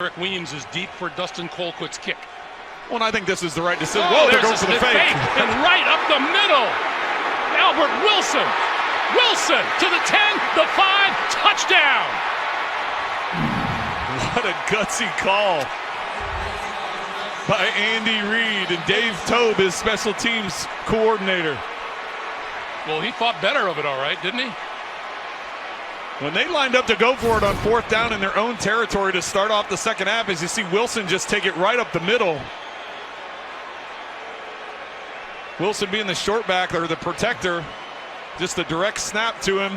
Eric Weems is deep for Dustin Colquitt's kick. Well, and I think this is the right decision. Oh, they're going for the fake. And right up the middle. Albert Wilson. Wilson to the 10, the 5, touchdown. What a gutsy call by Andy Reid and Dave Tobe, his special teams coordinator. Well, he thought better of it, all right, didn't he? When they lined up to go for it on 4th down in their own territory to start off the second half, as you see Wilson just take it right up the middle. Wilson being the short back or the protector, just a direct snap to him.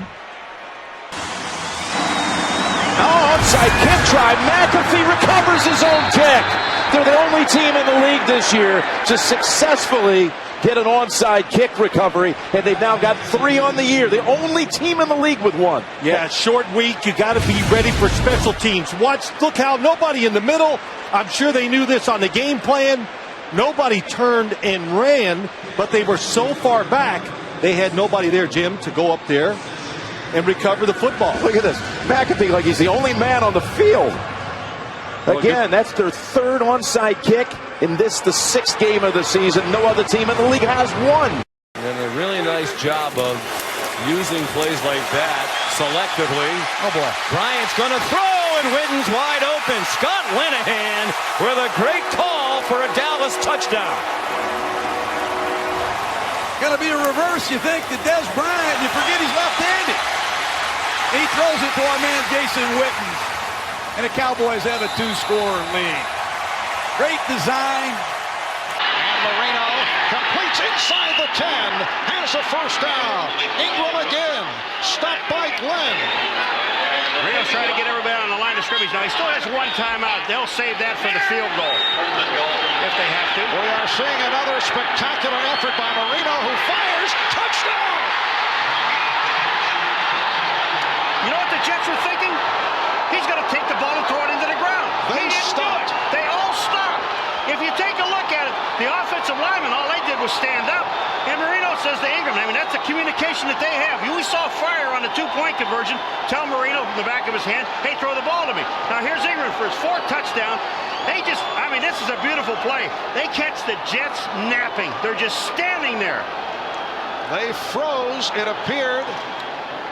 Oh, offside kick try. McAfee recovers his own kick. They're the only team in the league this year to successfully get an onside kick recovery, and they've now got 3 on the year. The only team in the league with 1. Yeah, short week. You got to be ready for special teams. Look how nobody in the middle. I'm sure they knew this on the game plan. Nobody turned and ran, but they were so far back, they had nobody there, Jim, to go up there and recover the football. Look at this. McAfee like he's the only man on the field. Again, that's their 3rd onside kick. In this, the 6th game of the season. No other team in the league has 1. And a really nice job of using plays like that selectively. Oh, boy. Bryant's going to throw, and Witten's wide open. Scott Linehan with a great call for a Dallas touchdown. Going to be a reverse, you think, to Des Bryant. You forget he's left-handed. He throws it to our man Jason Witten. And the Cowboys have a 2-score lead. Great design. And Marino completes inside the 10. Has a first down. Ingram again. Stopped by Glenn. Marino's trying to get everybody on the line of scrimmage. Now, he still has 1 timeout. They'll save that for the field goal if they have to. We are seeing another spectacular effort by Marino, who fires. Touchdown! You know what the Jets were thinking? He's going to take the ball and throw it into the ground. They stopped. They all stopped. If you take a look at it, the offensive linemen, all they did was stand up. And Marino says to Ingram, I mean, that's the communication that they have. We saw Fryer on the 2-point conversion tell Marino from the back of his hand, hey, throw the ball to me. Now, here's Ingram for his 4th touchdown. This is a beautiful play. They catch the Jets napping. They're just standing there. They froze. It appeared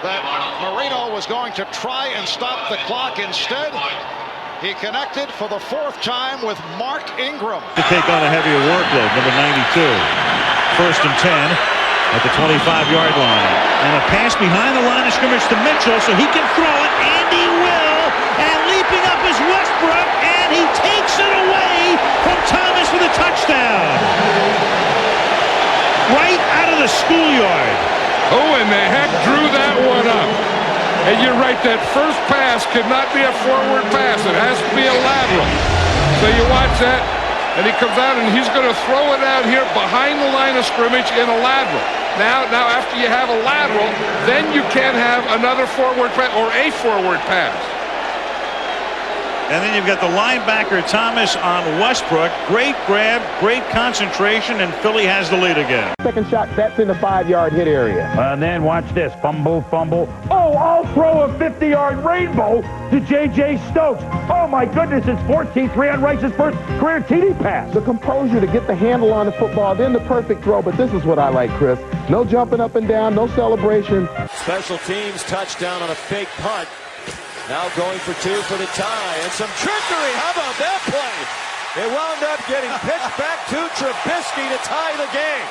that Marino was going to try and stop the clock. Instead, he connected for the 4th time with Mark Ingram. To take on a heavier workload, number 92. 1st and 10 at the 25-yard line. And a pass behind the line of scrimmage to Mitchell so he can throw it. And he will. And leaping up is Westbrook. And he takes it away from Thomas with a touchdown. Right out of the schoolyard. Who in the heck drew that one up? And you're right, that first pass could not be a forward pass. It has to be a lateral. So you watch that, and he comes out, and he's going to throw it out here behind the line of scrimmage in a lateral. Now after you have a lateral, then you can have another forward pass or a forward pass. And then you've got the linebacker Thomas on Westbrook. Great grab, great concentration, and Philly has the lead again. Second shot, that's in the 5-yard hit area. And then watch this. Fumble. Oh, I'll throw a 50-yard rainbow to J.J. Stokes. Oh, my goodness, it's 14-3 on Rice's first career TD pass. The composure to get the handle on the football, then the perfect throw. But this is what I like, Chris. No jumping up and down, no celebration. Special teams touchdown on a fake punt. Now going for 2 for the tie, and some trickery. How about that play? It wound up getting pitched back to Trubisky to tie the game.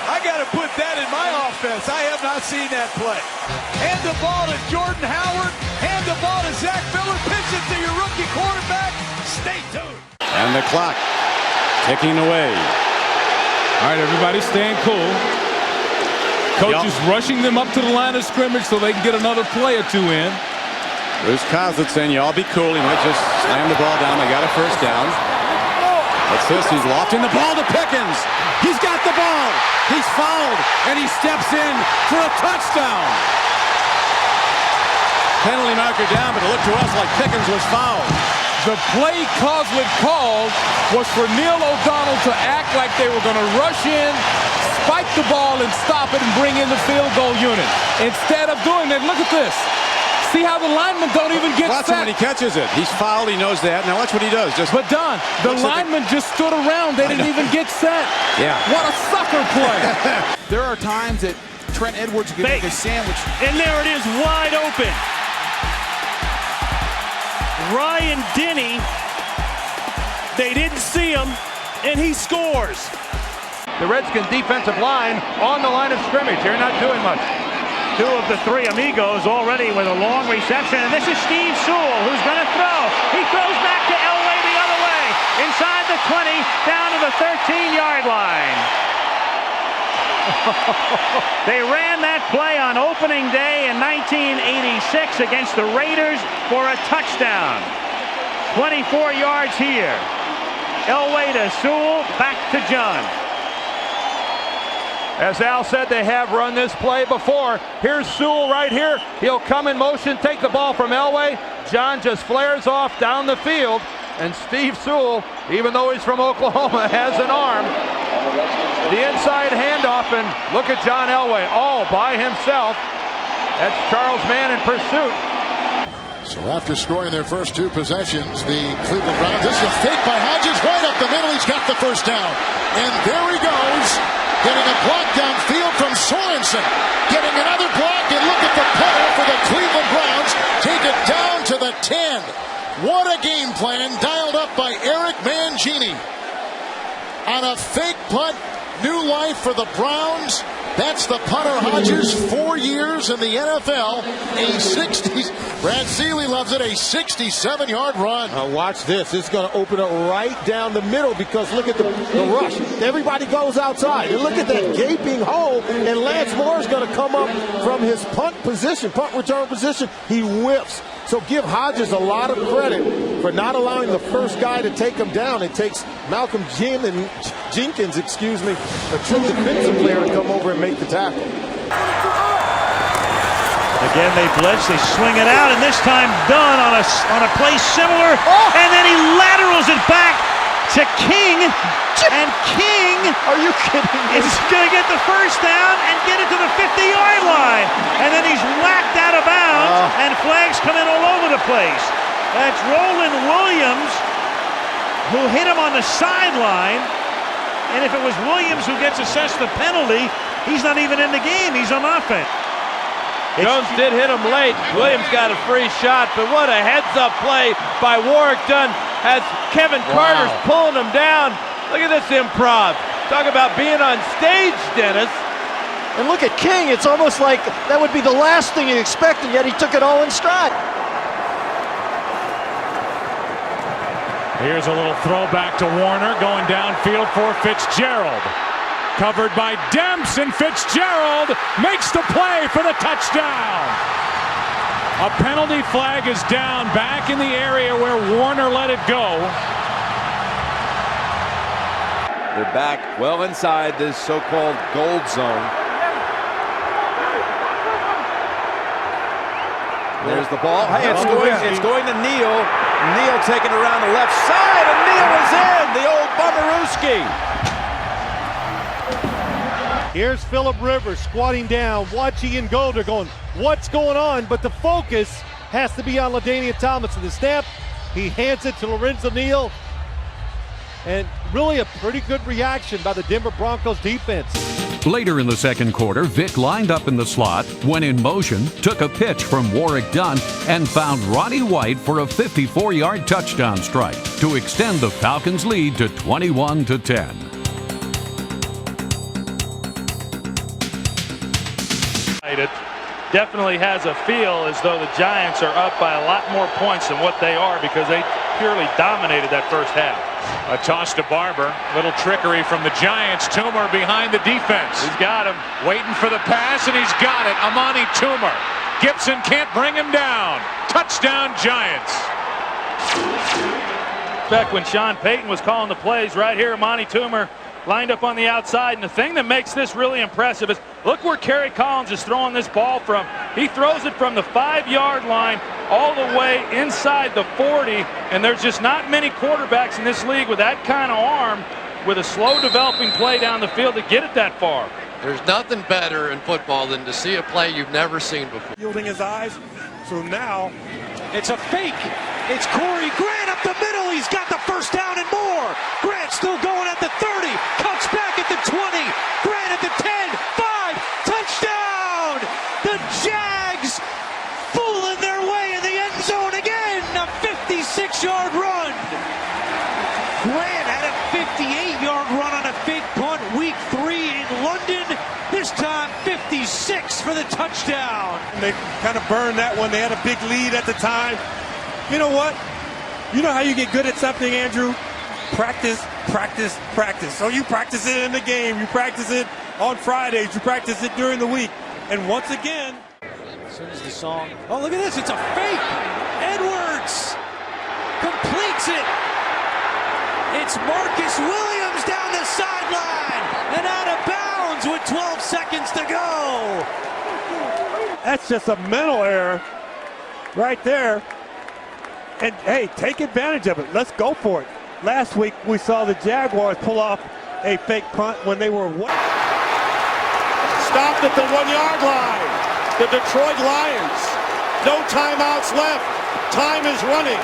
I got to put that in my offense. I have not seen that play. Hand the ball to Jordan Howard. Hand the ball to Zach Miller. Pitch it to your rookie quarterback. Stay tuned. And the clock ticking away. All right, everybody staying cool. Coach is rushing them up to the line of scrimmage so they can get another play or 2 in. Bruce Kozlitz saying, y'all be cool. He might just slam the ball down. They got a first down. What's this? He's lofting the ball to Pickens. He's got the ball. He's fouled, and he steps in for a touchdown. Penalty marker down, but it looked to us like Pickens was fouled. The play Kozlitz called was for Neil O'Donnell to act like they were going to rush in, spike the ball and stop it and bring in the field goal unit. Instead of doing that, look at this. See how the linemen don't even get Watch him when he catches it. He's fouled. He knows that. Now watch what he does. But Don, the linemen just stood around. They didn't even get set. Yeah. What a sucker play. There are times that Trent Edwards can make a sandwich. And there it is, wide open. Ryan Denny, they didn't see him, and he scores. The Redskins defensive line on the line of scrimmage. They're not doing much. Two of the three amigos already with a long reception, and this is Steve Sewell who's going to throw. He throws back to Elway the other way, inside the 20, down to the 13-yard line. They ran that play on opening day in 1986 against the Raiders for a touchdown. 24 yards here. Elway to Sewell, back to John. As Al said, they have run this play before. Here's Sewell right here. He'll come in motion, take the ball from Elway. John just flares off down the field. And Steve Sewell, even though he's from Oklahoma, has an arm. The inside handoff, and look at John Elway all by himself. That's Charles Mann in pursuit. So after scoring their first two possessions, the Cleveland Browns, this is a fake by Hodges, right up the middle. He's got the first down. And there he goes, getting a block downfield from Sorensen. Getting another block, and look at the puddle for the Cleveland Browns. Take it down to the 10. What a game plan dialed up by Eric Mangini. On a fake punt, new life for the Browns. That's the punter Hodges, 4 years in the NFL. A 60s. Brad Seeley loves it. A 67-yard run. Watch this. It's going to open up right down the middle because look at the rush. Everybody goes outside. And look at that gaping hole. And Lance Moore is going to come up from his punt return position. He whiffs. So give Hodges a lot of credit for not allowing the first guy to take him down. It takes Malcolm Jenkins, a true defensive player to come over and make the tackle. Again, they blitz, they swing it out, and this time Dunn on a play similar, and then he laterals it back to King, and King, are you kidding me? Is going to get the first down and get it to the 50-yard line, and then he's whacked out of bounds, and flags come in all over the place. That's Roland Williams who hit him on the sideline, and if it was Williams who gets assessed the penalty, he's not even in the game. He's on offense. Jones did hit him late. Williams got a free shot, but what a heads-up play by Warwick Dunn as Kevin Carter's pulling him down. Look at this improv. Talk about being on stage, Dennis. And look at King. It's almost like that would be the last thing you expect, and yet he took it all in stride. Here's a little throwback to Warner going downfield for Fitzgerald. Covered by Demps, and Fitzgerald makes the play for the touchdown. A penalty flag is down back in the area where Warner let it go. They're back well inside this so-called gold zone. There's the ball. Hey, it's going to Neal. Neal taking it around the left side, and Neal is in. The old Bummerooski. Here's Phillip Rivers squatting down, watching Ian Golder going, what's going on? But the focus has to be on LaDainian Tomlinson. The snap, he hands it to Lorenzo Neal. And really a pretty good reaction by the Denver Broncos defense. Later in the second quarter, Vic lined up in the slot, went in motion, took a pitch from Warwick Dunn, and found Roddy White for a 54-yard touchdown strike to extend the Falcons' lead to 21-10. It definitely has a feel as though the Giants are up by a lot more points than what they are because they purely dominated that first half. A toss to Barber. Little trickery from the Giants. Toomer behind the defense. He's got him. Waiting for the pass, and he's got it. Amani Toomer. Gibson can't bring him down. Touchdown, Giants. Back when Sean Payton was calling the plays right here, Amani Toomer lined up on the outside, and the thing that makes this really impressive is look where Kerry Collins is throwing this ball from. He throws it from the 5-yard line all the way inside the 40, and there's just not many quarterbacks in this league with that kind of arm with a slow developing play down the field to get it that far. There's nothing better in football than to see a play you've never seen before. Yielding his eyes, So now it's a fake. It's Corey Grant up the middle. He's got the first down and more. Grant still going at the 30. Cuts back at the 20. Grant at the 10. 5. Touchdown. The Jags fooling their way in the end zone again. A 56-yard run. Grant had a 58-yard run on a fake punt week 3 in London. This time 56 for the touchdown. And they kind of burned that one. They had a big lead at the time. You know what? You know how you get good at something, Andrew? Practice, practice, practice. So you practice it in the game. You practice it on Fridays. You practice it during the week. And once again, as soon as the song, oh, look at this. It's a fake. Edwards completes it. It's Marcus Williams down the sideline and out of bounds with 12 seconds to go. that's just a mental error right there. And, hey, take advantage of it. Let's go for it. Last week, we saw the Jaguars pull off a fake punt when they were Stopped at the 1-yard line. The Detroit Lions. No timeouts left. Time is running.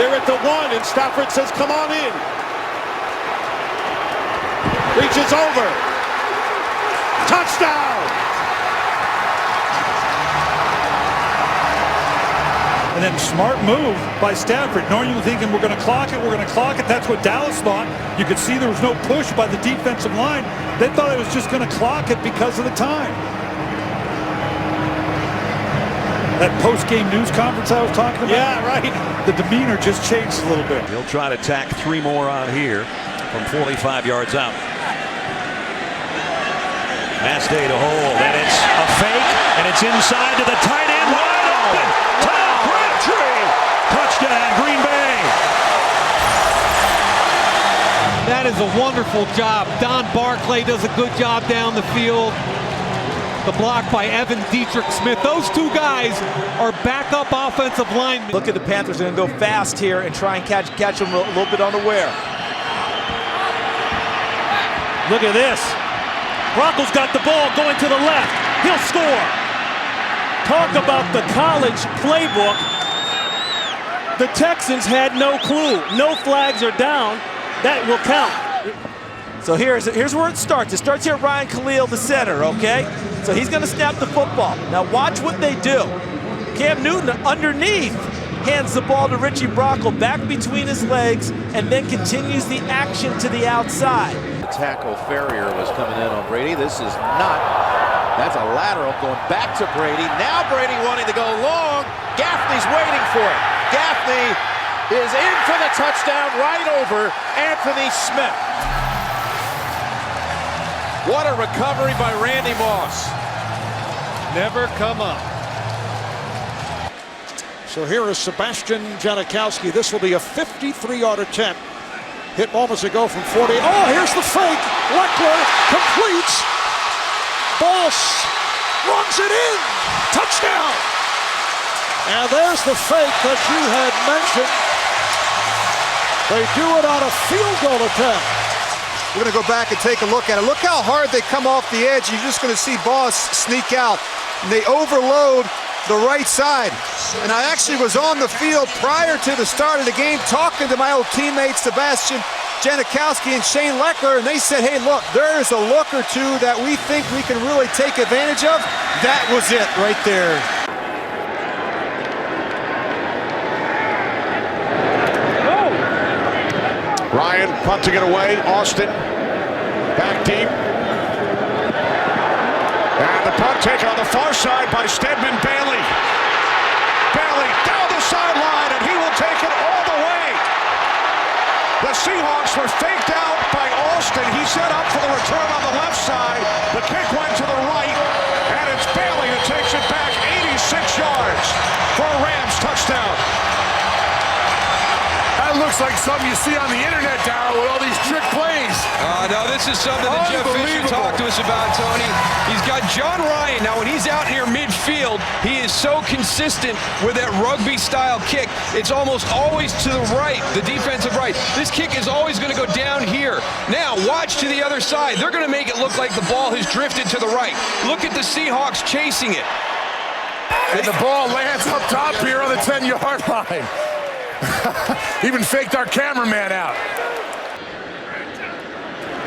They're at the 1, and Stafford says, come on in. Reaches over. Touchdown! And then smart move by Stafford. Normally thinking we're going to clock it, That's what Dallas thought. You could see there was no push by the defensive line. They thought it was just going to clock it because of the time. That post-game news conference I was talking about? Yeah, right. The demeanor just changed a little bit. He'll try to tack 3 more on here from 45 yards out. Last day to hold, and it's a fake, and it's inside to the tight end, wide open. Tom Crabtree, touchdown, Green Bay. That is a wonderful job. Don Barclay does a good job down the field. The block by Evan Dietrich Smith. Those two guys are backup offensive linemen. Look at the Panthers. They're going to go fast here and try and catch them a little bit unaware. Look at this. Broncos got the ball going to the left. He'll score. Talk about the college playbook. The Texans had no clue. No flags are down. That will count. So here's where it starts. It starts here at Ryan Khalil, the center, okay? So he's going to snap the football. Now watch what they do. Cam Newton underneath hands the ball to Richie Brockle back between his legs and then continues the action to the outside. The tackle Ferrier was coming in on Brady. This is not. That's a lateral going back to Brady. Now Brady wanting to go long. Gaffney's waiting for it. Gaffney is in for the touchdown right over Anthony Smith. What a recovery by Randy Moss. Never come up. So here is Sebastian Janikowski. This will be a 53-yard attempt. Hit moments ago from 40. Oh, here's the fake. Leckler completes. Boss runs it in. Touchdown. And there's the fake that you had mentioned. They do it on a field goal attempt. We're going to go back and take a look at it. Look how hard they come off the edge. You're just going to see Boss sneak out. And they overload the right side. And I actually was on the field prior to the start of the game talking to my old teammates Sebastian Janikowski and Shane Leckler, and they said, hey, look, there is a look or two that we think we can really take advantage of. That was it right there. Ryan punting it away. Austin back deep. And the punt taken on the far side by Stedman Bailey. Bailey down the sideline, and he will take it all the way. The Seahawks were faked out by Austin. He set up for the return on the left side. The kick went to the right, and it's Bailey who takes it back 86 yards for a Rams touchdown. That looks like something you see on the internet, Darryl, with all these trick plays. No, this is something that Jeff Fisher talked to us about, Tony. He's got John Ryan. Now, when he's out near midfield, he is so consistent with that rugby-style kick. It's almost always to the right, the defensive right. This kick is always going to go down here. Now, watch to the other side. They're going to make it look like the ball has drifted to the right. Look at the Seahawks chasing it. And the ball lands up top here on the 10-yard line. Even faked our cameraman out.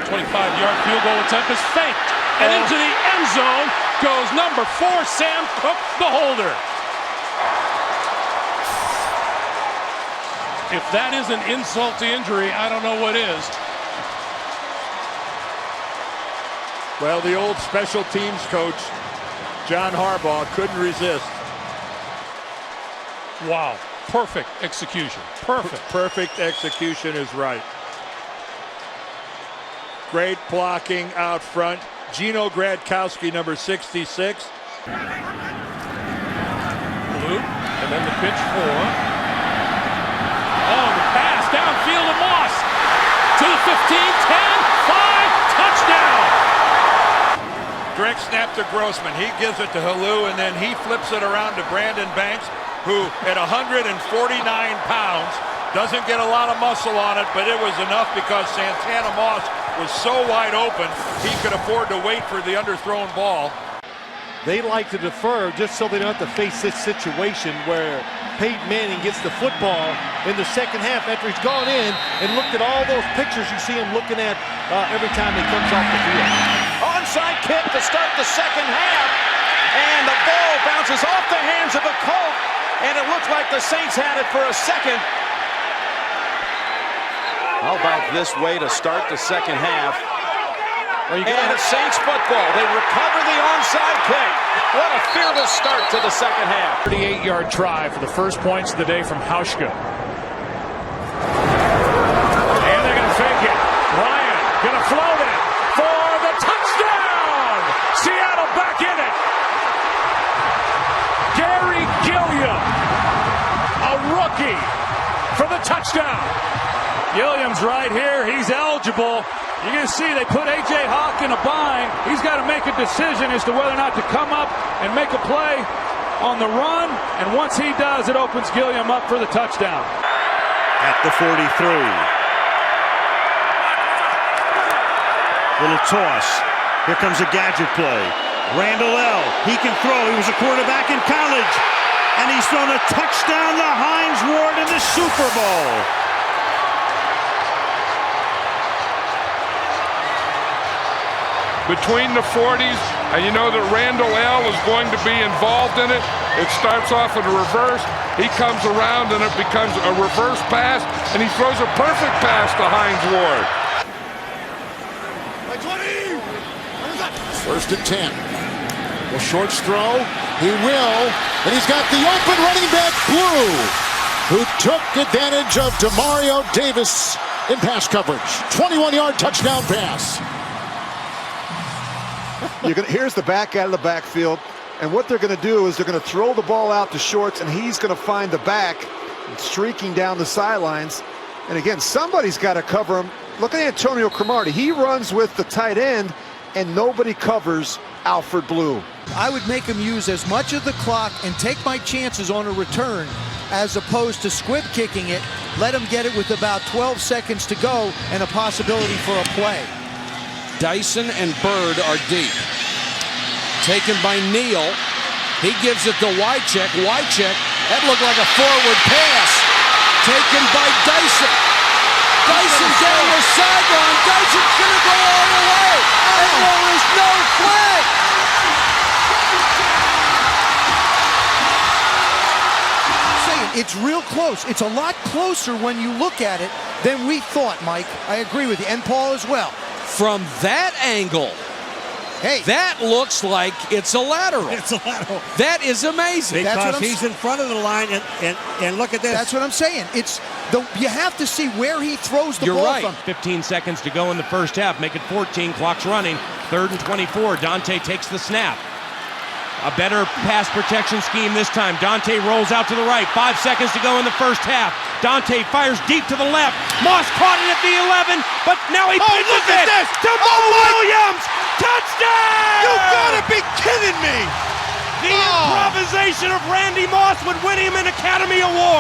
25-yard field goal attempt is faked. And into the end zone goes number 4, Sam Cook, the holder. If that isn't insult to injury, I don't know what is. Well, the old special teams coach, John Harbaugh, couldn't resist. Wow. Perfect execution. Perfect. Perfect execution is right. Great blocking out front. Gino Gradkowski, number 66. Blue. And then the pitch for. Oh, the pass downfield to Moss. To the 15, 10, 5, touchdown. Direct snap to Grossman. He gives it to Halou, and then he flips it around to Brandon Banks, who at 149 pounds doesn't get a lot of muscle on it, but it was enough because Santana Moss was so wide open he could afford to wait for the underthrown ball. They like to defer just so they don't have to face this situation where Peyton Manning gets the football in the second half after he's gone in and looked at all those pictures you see him looking at every time he comes off the field. Onside kick to start the second half, and the ball bounces off the hands of the Colt, and it looks like the Saints had it for a second. How about this way to start the second half? And it's Saints football. They recover the onside kick. What a fearless start to the second half. 38-yard try for the first points of the day from Hauschka. And they're going to fake it. Ryan going to float it for the touchdown. Seattle back in it. Gary Gilliam, a rookie, for the touchdown. Gilliam's right here. He's eligible. You're going to see they put A.J. Hawk in a bind. He's got to make a decision as to whether or not to come up and make a play on the run. And once he does, it opens Gilliam up for the touchdown. At the 43. Little toss. Here comes a gadget play. Randall L. He can throw. He was a quarterback in college. And he's thrown a touchdown to Hines Ward in the Super Bowl. Between the 40s, and you know that Randall L. is going to be involved in it. It starts off in a reverse. He comes around, and it becomes a reverse pass, and he throws a perfect pass to Hines Ward. First and 10. The shorts throw. He will. And he's got the open running back, Blue, who took advantage of Demario Davis in pass coverage. 21-yard touchdown pass. Here's the back out of the backfield, and what they're going to do is they're going to throw the ball out to Shorts, and he's going to find the back streaking down the sidelines. And again, somebody's got to cover him. Look at Antonio Cromartie. He runs with the tight end, and nobody covers Alfred Blue. I would make him use as much of the clock and take my chances on a return as opposed to squib kicking it. Let him get it with about 12 seconds to go and a possibility for a play. Dyson and Bird are deep. Taken by Neal. He gives it to Wycheck. Wycheck, that looked like a forward pass. Taken by Dyson. Dyson down the sideline. Dyson's going to go all the way. And there is no flag. It's real close. It's a lot closer when you look at it than we thought, Mike. I agree with you, and Paul as well. From that angle, hey, that looks like it's a lateral. It's a lateral. That is amazing. Because he's in front of the line, and look at this. That's what I'm saying. You have to see where he throws the ball from. 15 seconds to go in the first half. Make it 14. Clock's running. 3rd and 24. Dante takes the snap. A better pass protection scheme this time. Dante rolls out to the right. 5 seconds to go in the first half. Dante fires deep to the left. Moss caught it at the 11, but now he pitches it to Mo Williams. Touchdown! You gotta be kidding me! The improvisation of Randy Moss would win him an Academy Award.